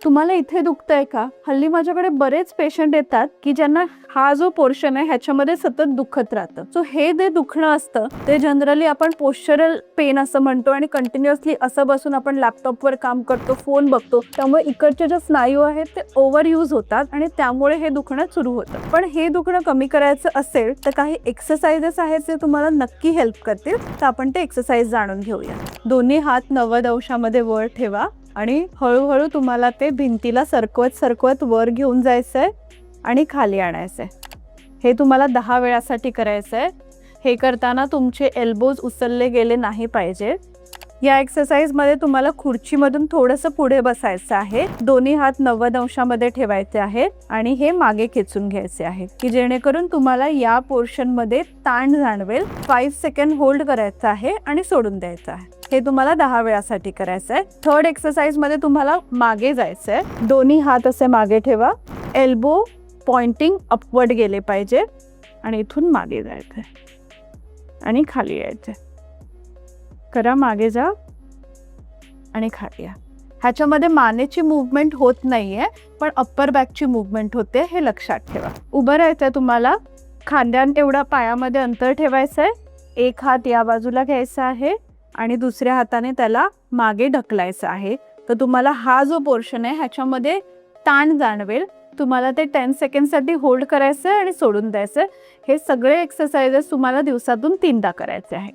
तुम्हाला इथे दुखतंय का? हल्ली माझ्याकडे बरेच पेशंट येतात की ज्यांना हा जो पोर्शन आहे ह्याच्यामध्ये सतत दुखत राहतं. सो हे जे दुखणं असतं ते जनरली आपण पोश्चरल पेन असं म्हणतो आणि कंटिन्युअसली असं बसून आपण लॅपटॉपवर काम करतो, फोन बघतो, त्यामुळे इकडचे जे स्नायू आहेत ते ओव्हर यूज होतात आणि त्यामुळे हे दुखणं सुरू होतं. पण हे दुखणं कमी करायचं असेल तर काही एक्सरसाइजेस आहेत जे तुम्हाला नक्की हेल्प करतील. तर आपण ते एक्सरसाइज जाणून घेऊया. दोन्ही हात 90 अंशामध्ये वर ठेवा आणि हळूहळू तुम्हाला ते भिंतीला सरकवत सरकवत वर घेऊन जायचंय आणि खाली आणायचंय. हे तुम्हाला 10 वेळासाठी करायचंय. हे करताना तुमचे एल्बोज उचलले गेले नाही पाहिजे. या एक्सरसाइजमध्ये तुम्हाला खुर्चीमधून थोडंसं पुढे बसायचं आहे. दोन्ही हात 90 अंशामध्ये ठेवायचे आहेत आणि हे मागे खेचून घ्यायचे आहे की जेणेकरून तुम्हाला या पोर्शनमध्ये ताण जाणवेल. 5 सेकंड होल्ड करायचं आहे आणि सोडून द्यायचं आहे. हे तुम्हाला 10 वेळासाठी करायचं आहे. थर्ड एक्सरसाइज मध्ये तुम्हाला मागे जायचंय. दोन्ही हात असे मागे ठेवा. एल्बो पॉइंटिंग अपवर्ड गेले पाहिजे आणि इथून मागे जायचंय आणि खाली यायचंय. करा, मागे जा आणि खाली या. ह्याच्यामध्ये मानेची मूवमेंट होत नाहीये पण अप्पर बॅकची मूवमेंट होते, हे लक्षात ठेवा. उभं राहायचंय तुम्हाला. खांद्यान एवढा पायामध्ये अंतर ठेवायचंय. एक हात या बाजूला घ्यायचा आहे आणि दुसऱ्या हाताने त्याला मागे ढकलायचं आहे. तर तुम्हाला हा जो पोर्शन आहे ह्याच्यामध्ये ताण जाणवेल. तुम्हाला ते 10 सेकंडसाठी होल्ड करायचं आहे आणि सोडून द्यायचं आहे. हे सगळे एक्सरसाइजेस तुम्हाला दिवसातून 3दा करायचे आहे.